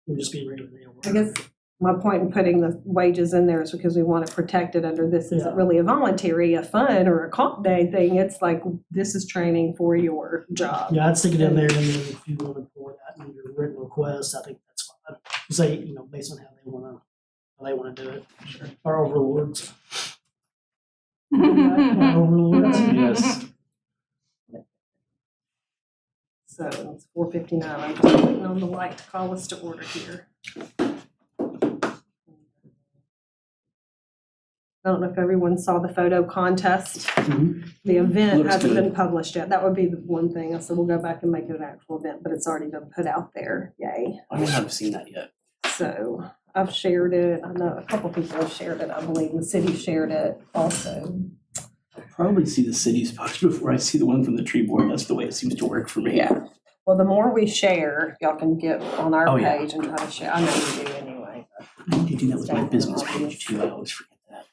would just be regular day work. I guess my point in putting the wages in there is because we want to protect it under this isn't really a voluntary, a fun or a comp day thing. It's like, this is training for your job. Yeah, I'd stick it in there, and then if you want to pour that in your written request, I think that's fine. Say, based on how they want to do it. Sure. Our overlords. Our overlords. Yes. So it's 4:59. I'm just waiting on the light to call us to order here. I don't know if everyone saw the photo contest. Mm-hmm. The event Looks hasn't good. been published yet. That would be the one thing. So we'll go back and make it an actual event, but it's already been put out there. Yay. I haven't seen that yet. So I've shared it. I know a couple people have shared it. I believe the city shared it also. I'll probably see the city's post before I see the one from the tree board. That's the way it seems to work for me. Yeah. Well, the more we share, y'all can get on our Oh, yeah. page and try to share. I know you do anyway. I need to do that with my business page too. I always forget that.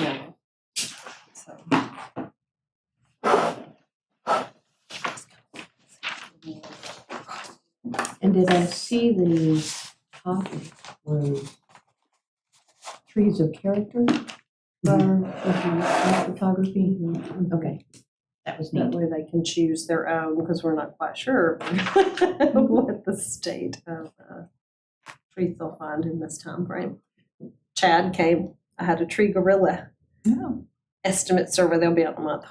Yeah. So. And did I see the topic was trees of character for photography? Okay, that was That neat. way they can choose their own, because we're not quite sure what the state of trees they'll find in this time frame. Chad came, I had a tree gorilla No. estimate survey, they'll be out in a month.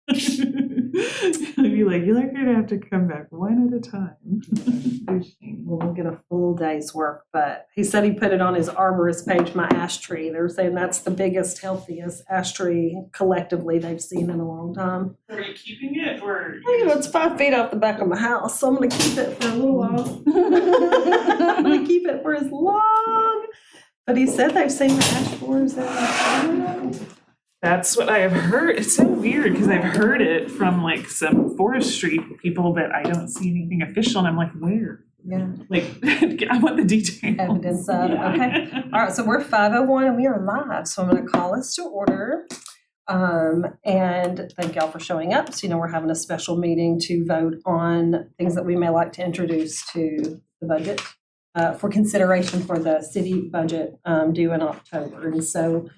I'd be like, you're gonna have to come back one at a time. We'll get a full day's work, but he said he put it on his arborist page, my ash tree. They're saying that's the biggest, healthiest ash tree collectively they've seen in a long time. Are you keeping it or? It's 5 feet off the back of my house, so I'm gonna keep it for a little while. I'm gonna keep it for as long. But he said they've seen the ash borers in. That's what I have heard. It's so weird because I've heard it from like some forestry people, but I don't see anything official. And I'm like, where? Yeah. Like, I want the details. Evidence of, Yeah. okay. All right, so we're 5:01 and we are live, so I'm gonna call us to order. And thank y'all for showing up. So, we're having a special meeting to vote on things that we may like to introduce to the budget for consideration for the city budget due in October. And so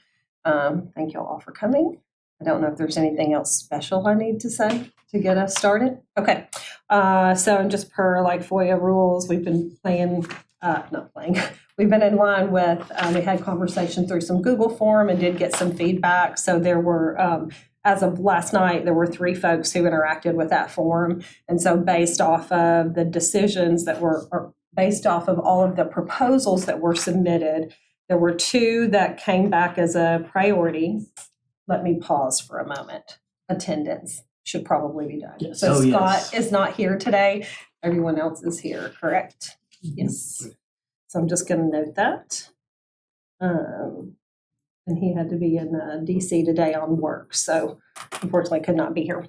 thank y'all all for coming. I don't know if there's anything else special I need to say to get us started. Okay, so just per like FOIA rules, we've been we've been in line with, we had conversation through some Google form and did get some feedback. So there were, as of last night, there were 3 folks who interacted with that form. And so based off of the decisions that were, or based off of all of the proposals that were submitted, there were 2 that came back as a priority. Let me pause for a moment. Attendance should probably be done. Yes. So Oh, yes. Scott is not here today. Everyone else is here, correct? Yes. So I'm just going to note that. And he had to be in DC today on work, so unfortunately could not be here.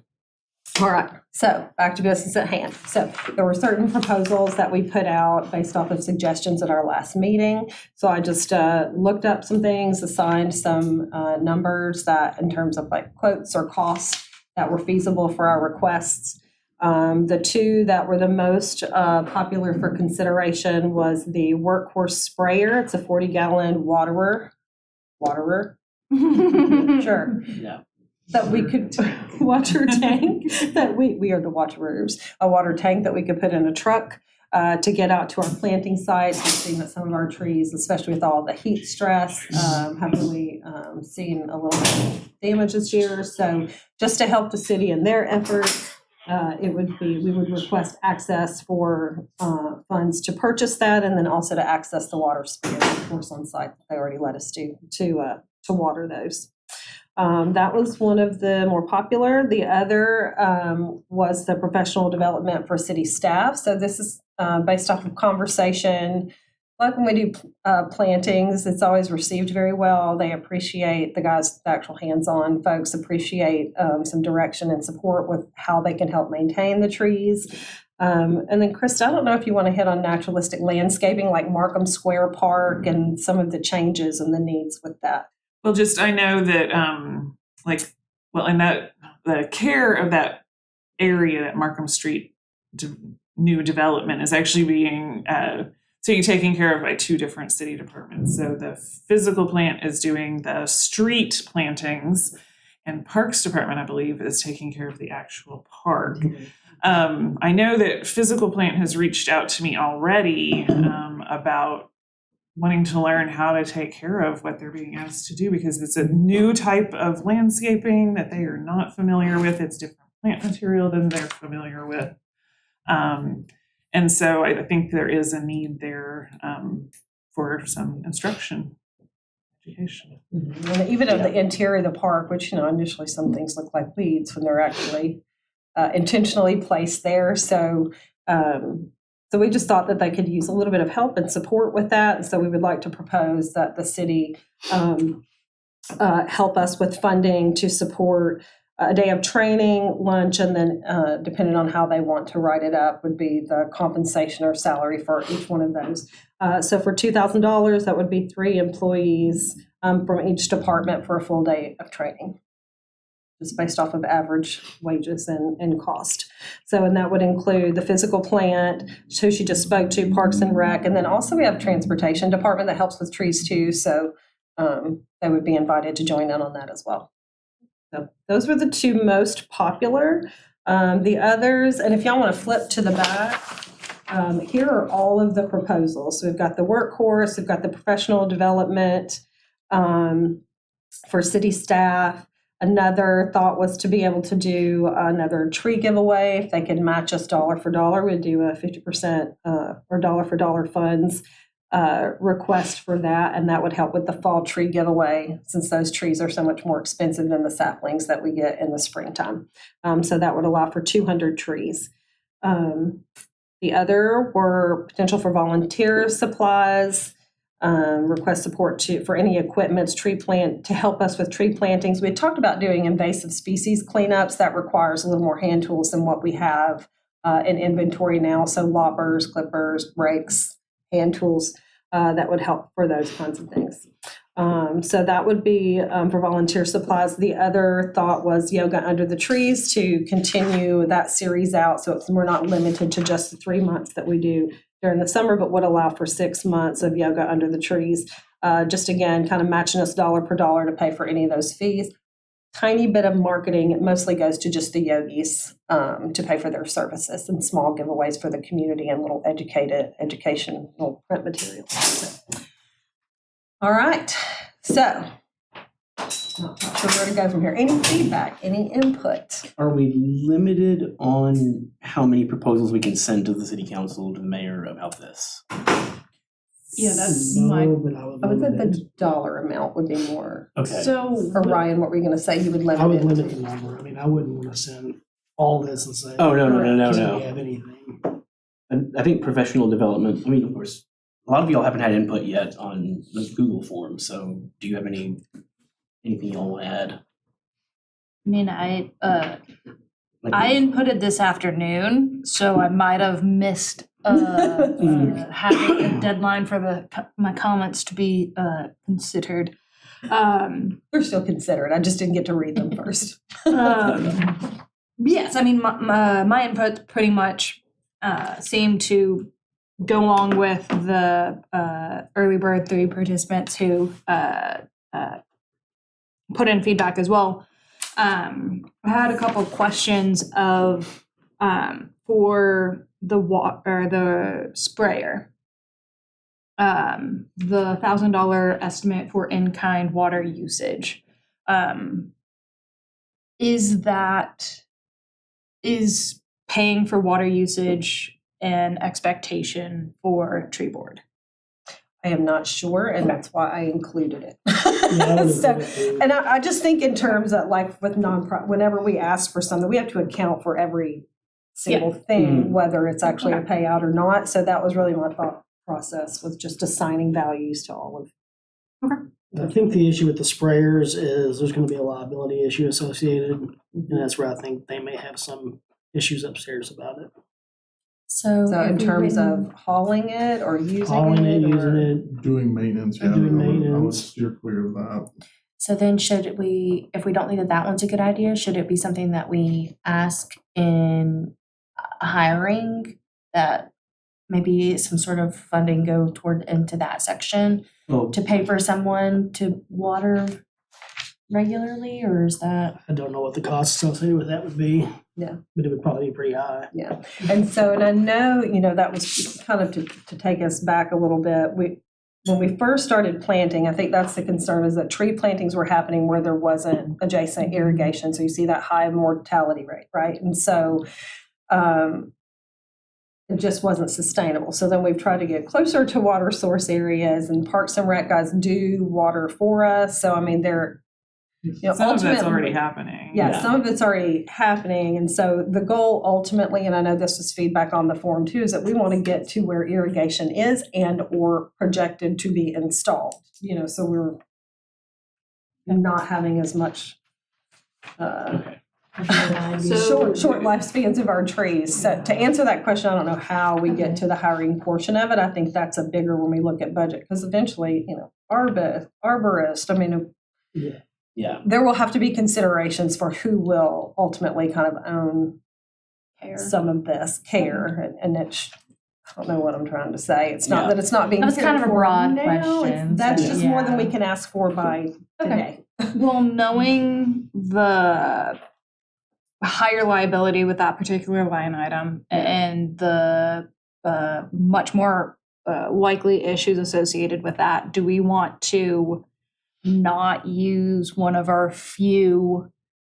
All right, so back to business at hand. So there were certain proposals that we put out based off of suggestions at our last meeting. So I just looked up some things, assigned some numbers that in terms of like quotes or costs that were feasible for our requests. The 2 that were the most popular for consideration was the workhorse sprayer. It's a 40-gallon waterer. Sure. Yeah. That we could, water tank, that we are the waterers, a water tank that we could put in a truck to get out to our planting sites. We've seen that some of our trees, especially with all the heat stress, have really seen a little bit of damage this year. So just to help the city in their efforts, we would request access for funds to purchase that, and then also to access the water sprayer, of course, on site that they already let us do to water those. That was one of the more popular. The other was the professional development for city staff. So this is based off of conversation. Like when we do plantings, it's always received very well. They appreciate, the guys, the actual hands-on folks appreciate some direction and support with how they can help maintain the trees. And then, Krista, I don't know if you want to hit on naturalistic landscaping like Markham Square Park and some of the changes and the needs with that. Well, just I know that and that the care of that area, that Markham Street new development is actually being taken care of by two different city departments. So the physical plant is doing the street plantings, and Parks Department, I believe, is taking care of the actual park. I know that physical plant has reached out to me already about wanting to learn how to take care of what they're being asked to do, because it's a new type of landscaping that they are not familiar with. It's different plant material than they're familiar with. And so I think there is a need there for some instruction, education. And even of the interior of the park, which, initially some things look like weeds when they're actually intentionally placed there. So we just thought that they could use a little bit of help and support with that. And so we would like to propose that the city help us with funding to support a day of training, lunch, and then depending on how they want to write it up would be the compensation or salary for each one of those. So for $2,000, that would be 3 employees from each department for a full day of training, just based off of average wages and cost. So, and that would include the physical plant, who she just spoke to, Parks and Rec, and then also we have transportation department that helps with trees too. So they would be invited to join in on that as well. So those were the 2 most popular. The others, and if y'all want to flip to the back, here are all of the proposals. So we've got the workforce, we've got the professional development for city staff. Another thought was to be able to do another tree giveaway. If they could match us dollar for dollar, we'd do a 50% or dollar for dollar funds request for that, and that would help with the fall tree giveaway, since those trees are so much more expensive than the saplings that we get in the springtime. So that would allow for 200 trees. The other were potential for volunteer supplies, request support for any equipments, to help us with tree plantings. We had talked about doing invasive species cleanups. That requires a little more hand tools than what we have in inventory now. So loppers, clippers, rakes, hand tools that would help for those kinds of things. So that would be for volunteer supplies. The other thought was yoga under the trees, to continue that series out. So we're not limited to just the 3 months that we do during the summer, but would allow for 6 months of yoga under the trees. Just again, kind of matching us dollar per dollar to pay for any of those fees. Tiny bit of marketing. It mostly goes to just the yogis to pay for their services, and small giveaways for the community and little educational print materials. All right, so not sure where to go from here. Any feedback, any input? Are we limited on how many proposals we can send to the city council, to the mayor about this? Yeah, that's No, but I would say the dollar amount would be more. Okay. So Or Ryan, what were you going to say? You would limit I would it limit to- the number. I mean, I wouldn't want to send all this and say, Oh, no. do we have anything? And I think professional development, I mean, of course, a lot of y'all haven't had input yet on the Google form, so do you have anything y'all want to add? I mean, I Like, inputted this afternoon, so I might have missed having a deadline for my comments to be considered. They're still considered. I just didn't get to read them first. Yes, I mean, my input pretty much seemed to go along with the early bird 3 participants who put in feedback as well. I had a couple of questions of for the sprayer. The $1,000 estimate for in-kind water usage. Is paying for water usage an expectation for tree board? I am not sure, and that's why I included it. Yeah, I would So, agree with you. and I just think in terms of like with nonprofit, whenever we ask for something, we have to account for every single thing, whether it's actually a payout or not. So that was really my thought process, was just assigning values to all of. I think the issue with the sprayers is there's going to be a liability issue associated, and that's where I think they may have some issues upstairs about it. So, So in terms of hauling it or using Hauling it, or- using it, Doing maintenance, yeah, Doing I would maintenance. steer clear of that. So then should we, if we don't think that that one's a good idea, should it be something that we ask in hiring that maybe some sort of funding go toward into that section Well, to pay for someone to water regularly, or is that? I don't know what the cost associated with that would be. Yeah. But it would probably be pretty high. Yeah, and so, and I know, that was kind of to take us back a little bit. When we first started planting, I think that's the concern, is that tree plantings were happening where there wasn't adjacent irrigation. So you see that high mortality rate, right? And so it just wasn't sustainable. So then we've tried to get closer to water source areas, and Parks and Rec guys do water for us. So I mean, they're, Some of that's ultimately- already happening. Yeah, some of it's already happening, and so the goal ultimately, and I know this was feedback on the form too, is that we want to get to where irrigation is and or projected to be installed, so we're not having as much short lifespans of our trees. So to answer that question, I don't know how we get to the hiring portion of it. I think that's a bigger when we look at budget, because eventually, arborist, I mean, yeah, there will have to be considerations for who will ultimately kind of own some of this care, and it's, I don't know what I'm trying to say. It's not Yeah. that it's not being That was kind of a cared for broad now. question, That's so, just more than we yeah. can ask for by today. Well, knowing the higher liability with that particular line item and the much more likely issues associated with that, do we want to not use one of our few,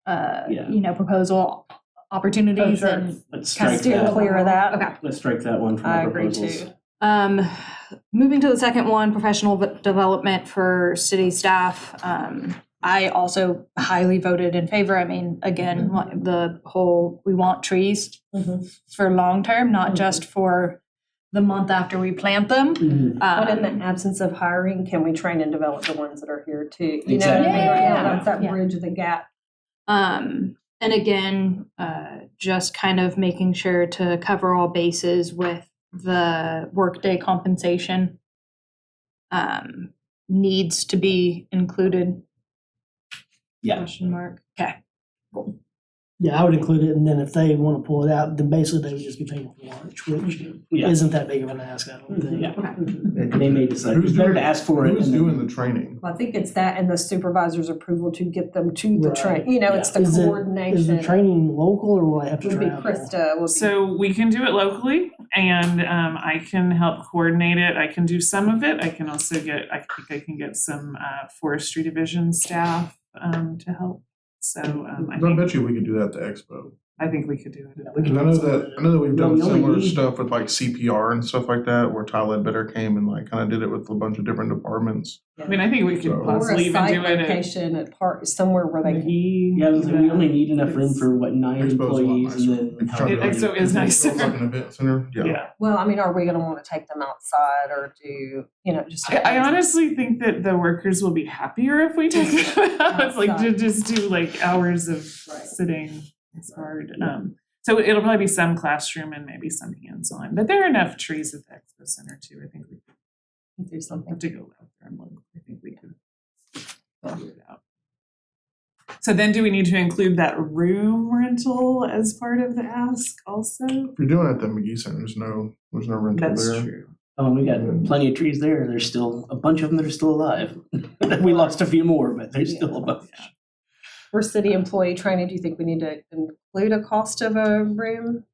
proposal opportunities? Oh, sure. And let's Kind of strike steer that. clear of that. Okay. Let's strike that one from I our agree proposals. too. Moving to the second one, professional development for city staff. I also highly voted in favor. I mean, again, the whole, we want trees for long-term, not just for the month after we plant them. But in the absence of hiring, can we train and develop the ones that are here too? You know what I Exactly. mean? Right now, Yeah. that's that Yeah. bridge of the gap. And again, just kind of making sure to cover all bases with the workday compensation needs to be included. Yeah. Question mark. Okay. Yeah, I would include it, and then if they want to pull it out, then basically they would just be paying for lunch, which Yeah. isn't that big of an ask, I don't think. Yeah. They may decide, it's better to ask for it. Who's and then- doing the training? Well, I think it's that and the supervisor's approval to get them to the Right. train. It's the Is coordination. the training local, or will I have to Would be travel? Krista. Would be, So we can do it locally, and I can help coordinate it. I can do some of it. I can also I think I can get some forestry division staff to help. So I bet you we could do that at the expo. think we could do it. Yeah, we Because can I know that we've done We only similar need- stuff with like CPR and stuff like that, where Ty Ledbetter came and like kind of did it with a bunch of different departments. I mean, I think we could Or a or possibly a even site do it at location at park, somewhere where they can. McGee. Yeah, we only need enough room for what, 9 Expo's a lot employees, and nicer. then. If you're trying to Expo is nicer. It's like an event center, yeah. Well, I mean, are we going to want to take them outside or do, just? I honestly think that the workers will be happier if we take them out. It's like to Outside. just do like hours of Right. sitting. It's hard. So it'll probably be some classroom and maybe some hands-on, but there are enough trees at the expo center too. I think we could do something. have to go out there and look. I think we could figure it out. So then do we need to include that room rental as part of the ask also? If you're doing it at the McGee Center, there's no rental That's there. true. Oh, we got plenty of trees there. There's still a bunch of them that are still alive. We lost a few more, but there's still a bunch. For city employee training, do you think we need to include a cost of a room?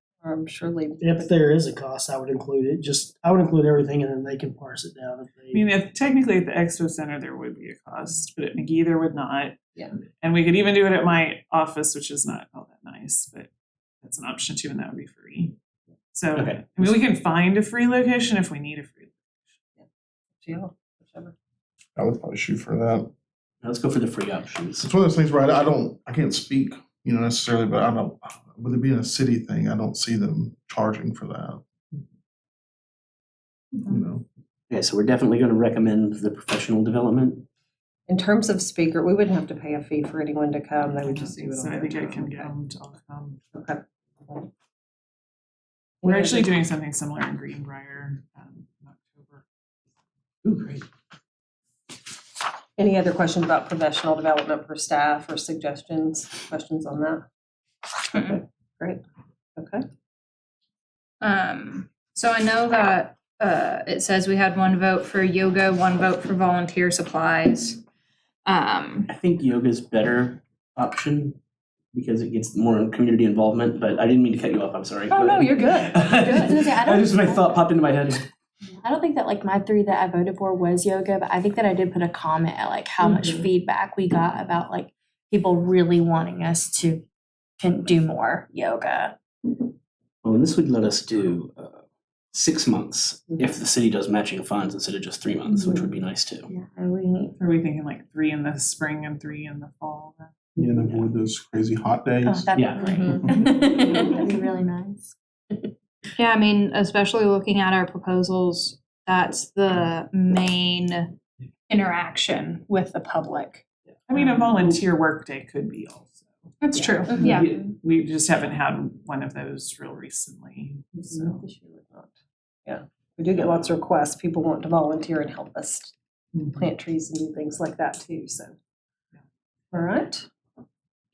Surely. If there is a cost, I would include it. I would include everything, and then they can parse it down if I they. mean, technically at the expo center, there would be a cost, but at McGee, there would not. Yeah. And we could even do it at my office, which is not all that nice, but that's an option too, and that would be free. So, Okay. I mean, we can find a free location if we need a free Yeah, whichever. I would probably shoot for that. Let's go for the free options. It's one of those things where I can't speak, necessarily, but I don't, with it being a city thing, I don't see them charging for that. Okay, so we're definitely going to recommend the professional development. In terms of speaker, we wouldn't have to pay a fee for anyone to come. They would just do it So on I their think I time. can get them to all come. Okay. We're actually doing something similar in Greenbrier in October. Ooh, great. Any other questions about professional development for staff or suggestions, questions on that? Okay, great, okay. So I know that it says we had 1 vote for yoga, 1 vote for volunteer supplies. I think yoga's better option because it gets more community involvement, but I didn't mean to cut you off, I'm sorry. Oh, Go no, ahead. you're good. I was gonna say, I don't- Just my thought popped into my head. I don't think that like my 3 that I voted for was yoga, but I think that I did put a comment at like how much feedback we got about like people really wanting us to can do more yoga. Well, and this would let us do 6 months if the city does matching funds instead of just 3 months, which would be nice too. Yeah, are we? Are we thinking like 3 in the spring and 3 in the fall? Yeah, and avoid those crazy hot days. Oh, that'd Yeah. be great. That'd be really nice. Yeah, I mean, especially looking at our proposals, that's the main interaction with the public. I mean, a volunteer workday could be also. That's true, Mhm. yeah. We just haven't had one of those real recently, so. Yeah, we do get lots of requests. People want to volunteer and help us plant trees and do things like that too, so. All right.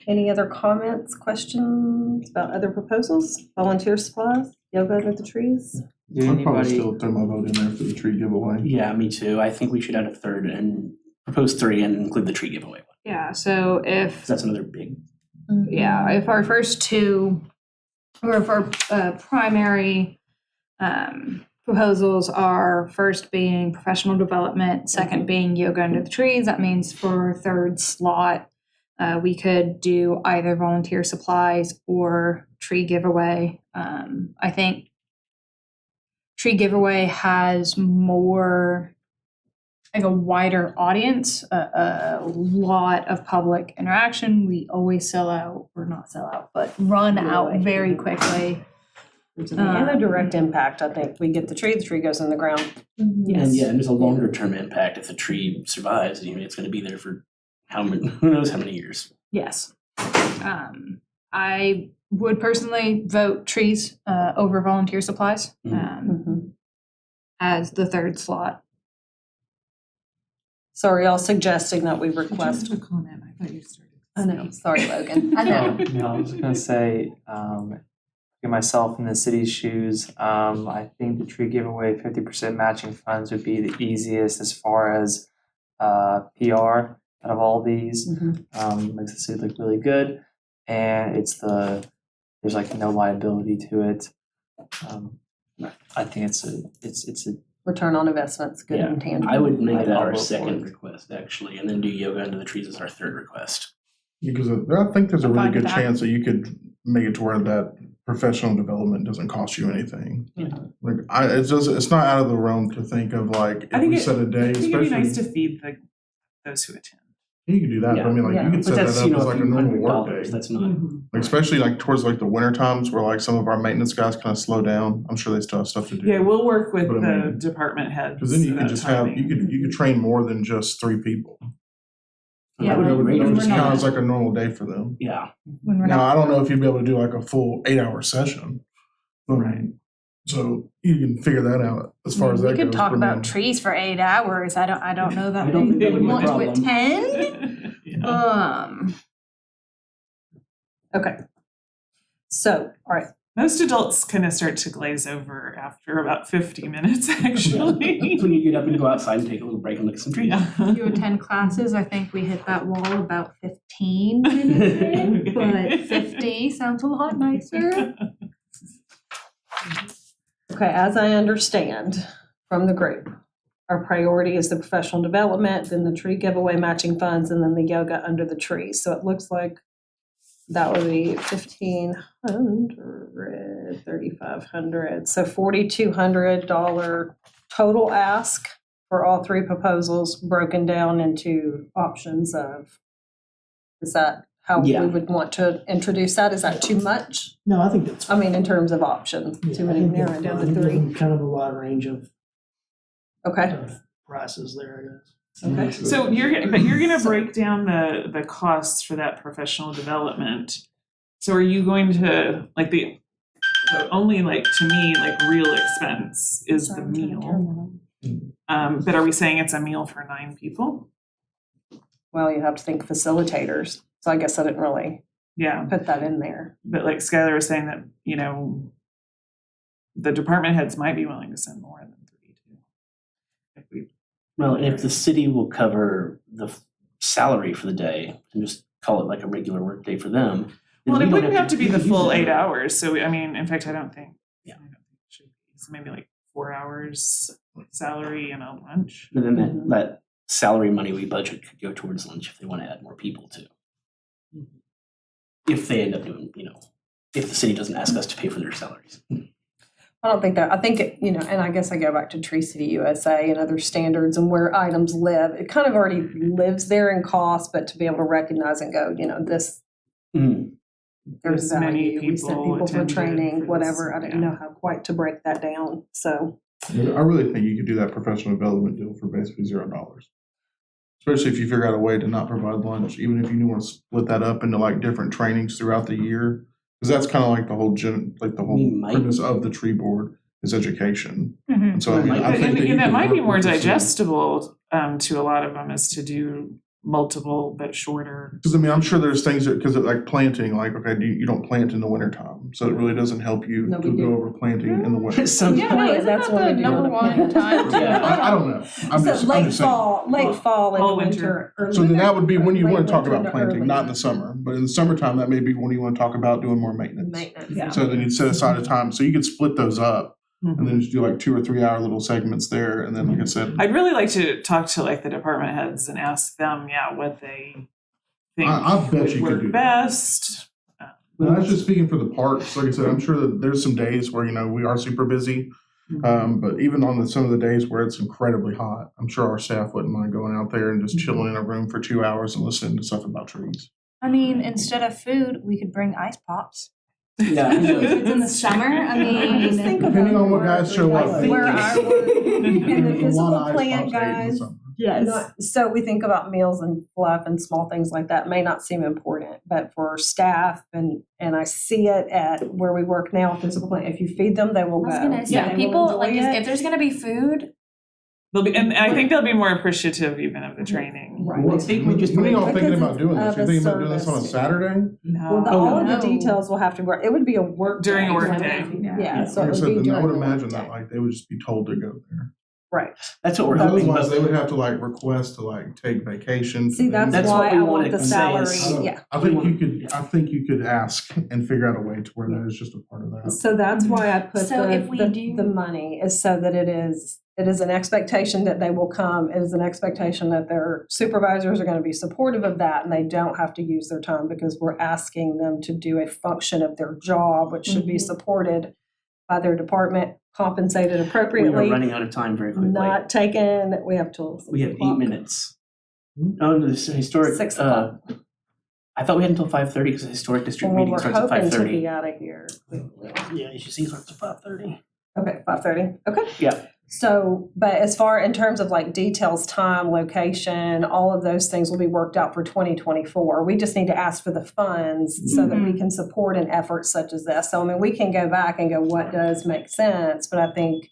Any other comments, questions about other proposals? Volunteer supplies, yoga under the trees? Do I'd probably anybody, still throw my vote in there for the tree giveaway. Yeah, me too. I think we should add a third and propose 3 and include the tree giveaway one. Yeah, so 'Cause if, that's another big. yeah, if our first 2, or if our primary proposals are first being professional development, second being yoga under the trees, that means for 3rd slot, we could do either volunteer supplies or tree giveaway. I think tree giveaway has more, like a wider audience, a lot of public interaction. We always sell out, or not sell out, but run out very quickly. And a direct impact, I think. We get the tree goes in the ground. And yeah, and there's a longer term impact if the tree survives. You know, it's going to be there for who knows how many years. Yes. I would personally vote trees over volunteer supplies as the 3rd slot. So are y'all suggesting that we request? a comment? I thought you started. I know, sorry, Logan. I know. no, I was just gonna say, get myself in the city's shoes. I think the tree giveaway 50% matching funds would be the easiest as far as PR out of all these. Makes the city look really good, and there's like no liability to it. I think it's a Return on investment's good Yeah, and tangible. I would make that I'll our vote for second it. request actually, and then do yoga under the trees as our 3rd request. Because I think there's a I'm really fine with good that. chance that you could make it to where that professional development doesn't cost you anything. Like it's not out of the realm to think of like I if think we it- set a day, I think it'd be nice to especially feed those who attend. you can do that. But I mean, like Yeah. you could But set that's, that up you know, as a like a few normal $100. work day. That's not. Like, especially like towards like the winter times where like some of our maintenance guys kind of slow down. I'm sure they still have stuff to do. Yeah, we'll work with But I the mean, department heads. Because then you could about just have timing. you could train more than just 3 people. Yeah, That would be It great. would we're just not- count as like a normal day for them. Yeah. When we're Now not, I don't know if you'd be able to do like a full 8-hour session. Right. So you can figure that out as far as that we goes. could talk but I mean, about trees for 8 hours. I don't know that I don't think they that would would be a want to problem. attend. Yeah. Okay. So, all right, Most adults kind of start to glaze over after about 50 minutes, actually. That's when you get up and go outside and take a little break and look at some trees. Yeah. You attend classes, I think we hit that wall about 15 minutes in, but 50 sounds a lot nicer. okay, as I understand from the group, our priority is the professional development, then the tree giveaway matching funds, and then the yoga under the trees. So it looks like that would be $1,500, $3,500, so $4,200 total ask for all 3 proposals, broken down into options of, is that how we Yeah. would want to introduce that? Is that too much? No, I think that's. I mean, in terms of options, Yeah, too I many, think narrow that's down fine. to 3. Give them kind of a wide range of Okay, prices there, I guess. okay. So you're gonna break down the costs for that professional development. So are you going to like the only like to me like real expense is the meal. But are we saying it's a meal for 9 people? Well, you have to think facilitators, so I guess I didn't really Yeah, put that in there. but like Skylar was saying that, you know, the department heads might be willing to send more than 3 too. If we, Well, if the city will cover the salary for the day and just call it like a regular work day for them. then well, we it don't wouldn't have to be we the could use full it. 8 hours, so I mean, in fact, I don't think. Yeah. I don't think it should be. So maybe like 4 hours salary and a lunch. But then that salary money we budget could go towards lunch if they want to add more people too. If they end up doing, if the city doesn't ask us to pay for their salaries. I don't think that, I think, and I guess I go back to Tree City USA and other standards and where items live. It kind of already lives there in cost, but to be able to recognize and go, this, there's This many value. We sent people people for attended training, for whatever. this, I didn't yeah. know how quite to break that down, so. I really think you could do that professional development deal for basically $0. Especially if you figure out a way to not provide lunch, even if you want to split that up into like different trainings throughout the year. Because that's kind of like the whole We might- premise of the tree board is education. Mhm. And so I mean, I But think that you that could might be work more with the city. digestible to a lot of them is to do multiple but shorter. Because I mean, I'm sure there's things that, because like planting, like, okay, you don't plant in the wintertime. So it really doesn't help you No, to we do. go over planting in the winter. Some- Yeah, no, isn't That's that what we the do number on the one plant. time? Yeah. I don't know. I'm So just late saying. fall Fall, and winter. or So then that would be when you late want to talk winter about to planting, early not in the summer. But in the summertime, that may be when you want to talk about doing more maintenance. maintenance. Yeah. So then you'd set aside a time, so you could split those up Mhm. and then just do like 2 or 3 hour little segments there. And then, like I said, I'd really like to talk to like the department heads and ask them, what they think I bet would you could work do that. best. well, that's just speaking for the parks. Like I said, I'm sure that there's some days where, we are super busy. But even on some of the days where it's incredibly hot, I'm sure our staff wouldn't mind going out there and just chilling in a room for 2 hours and listening to stuff about trees. I mean, instead of food, we could bring ice pops. Yeah. If it's in the summer, I Just think mean, Depending on what guys show up. Where our work and the A lot physical of ice plant pops ate in the guys. summer. So we think about meals and fluff and small things like that may not seem important, but for staff and I see it at where we work now, physical plant, if you feed them, they will I was go. gonna They say, will people, enjoy like, it. if there's gonna be food, And I think they'll be more appreciative even of the training. Right. Well, I think we just When are y'all thinking Because about doing this? of You're a thinking about doing this on a service. Saturday? Well, No. all of the no. details will have to work. It would be a work During a day. work day. Yeah, so Like it I would said, be then I during would the work imagine day. that like they would just be told to go there. Right. That's what we're hoping. Otherwise, they But would have to like request to like take vacation. See, that's That's why what we I want wanted the to say salary, is- yeah. I think you could ask and figure out a way to where that is just a part of that. So that's why I put So if we the do- money is so that it is an expectation that they will come. It is an expectation that their supervisors are going to be supportive of that and they don't have to use their time because we're asking them to do a function of their job, which should be supported by their department, compensated we are appropriately, running out of time very quickly. not taken, we have till We have 8 6 o'clock. minutes. Oh, this historic. 6 o'clock. I thought we had until 5:30 because the historic district Well, meeting we're starts at hoping to 5:30. be out of here. Yeah, you should see it starts at 5:30. Okay, 5:30, okay. Yeah. So, but as far in terms of like details, time, location, all of those things will be worked out for 2024. We just need to ask for the funds so that we can support an effort such as this. So, I mean, we can go back and go, what does make sense? But I think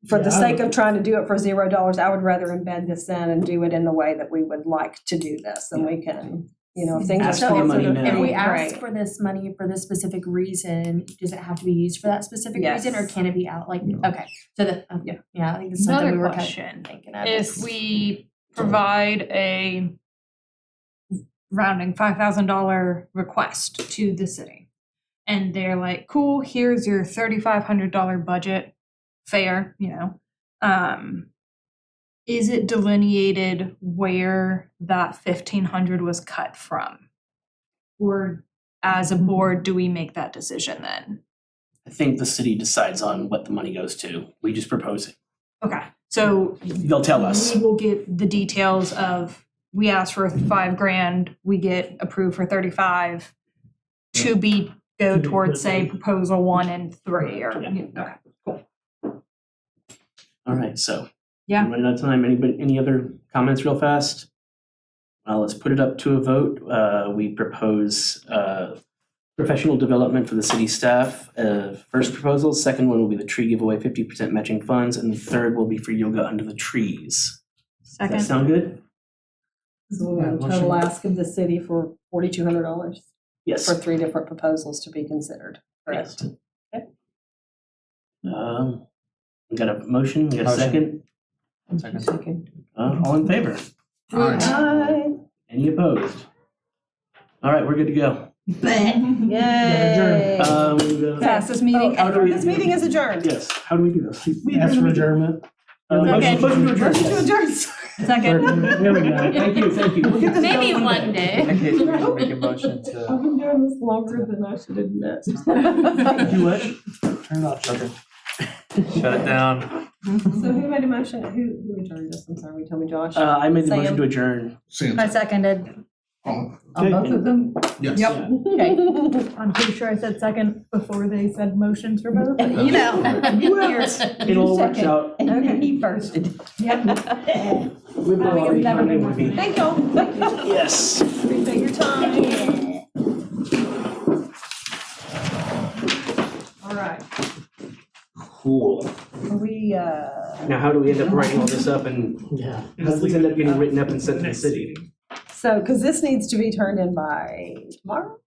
for the Yeah, I sake would- of trying to do it for $0, I would rather embed this in and do it in the way that we would like to do this. And we can, if things are Ask for the money sensitive, now. if we great. ask for this money for this specific reason, does it have to be used for that specific reason, or Yes. can it be out, like, No. okay, so that, yeah, I think it's something another we were kind question. of thinking of. If we provide a rounding $5,000 request to the city, and they're like, cool, here's your $3,500 budget, fair, is it delineated where that 1,500 was cut from? Or as a board, do we make that decision then? I think the city decides on what the money goes to. We just propose it. Okay, so They'll tell us. we will get the details of, we asked for $5,000, we get approved for 35 to be, go towards, say, proposal 1 and 3, or, okay, cool. All right, so. Yeah. We're running out of time. Any other comments real fast? Let's put it up to a vote. We propose professional development for the city staff. First proposal, second one will be the tree giveaway, 50% matching funds, and the third will be for yoga under the trees. Does that Second, sound good? So we're gonna total ask of the city for $4,200 Yes. for 3 different proposals to be considered. Yes. Correct. We got a motion, we got a Motion. second, Second. all in favor? Aye. Any opposed? All right, we're good to go. Yay. Fastest meeting how do we- This meeting is adjourned. Yes, how do we do this? We Ask adjourn for the meeting. adjournment. Motion to adjourn. Motion to yes. adjourn. Second. There we go. Thank you, thank you. We'll get this Maybe done one day. In case we need to make a motion I've to. been doing this longer than I should admit. Do what? Turn it off. Okay. Shut it down. So who made a motion? Who adjourned us? I'm sorry, tell me, Josh. I made the motion Sam? to adjourn. Sam. I seconded. Oh, On both of them? yes. Yep. Okay. I'm pretty sure I said second before they said motions for both. You know. It all works out. Okay. He firsted. Yep. We've got all the time they want to be. Thank you. Yes. Appreciate your time. All right. Cool. Are we, Now, how do we end up writing all this up and Yeah. how does this end up getting written up and sent to the city? so, because this needs to be turned in by tomorrow?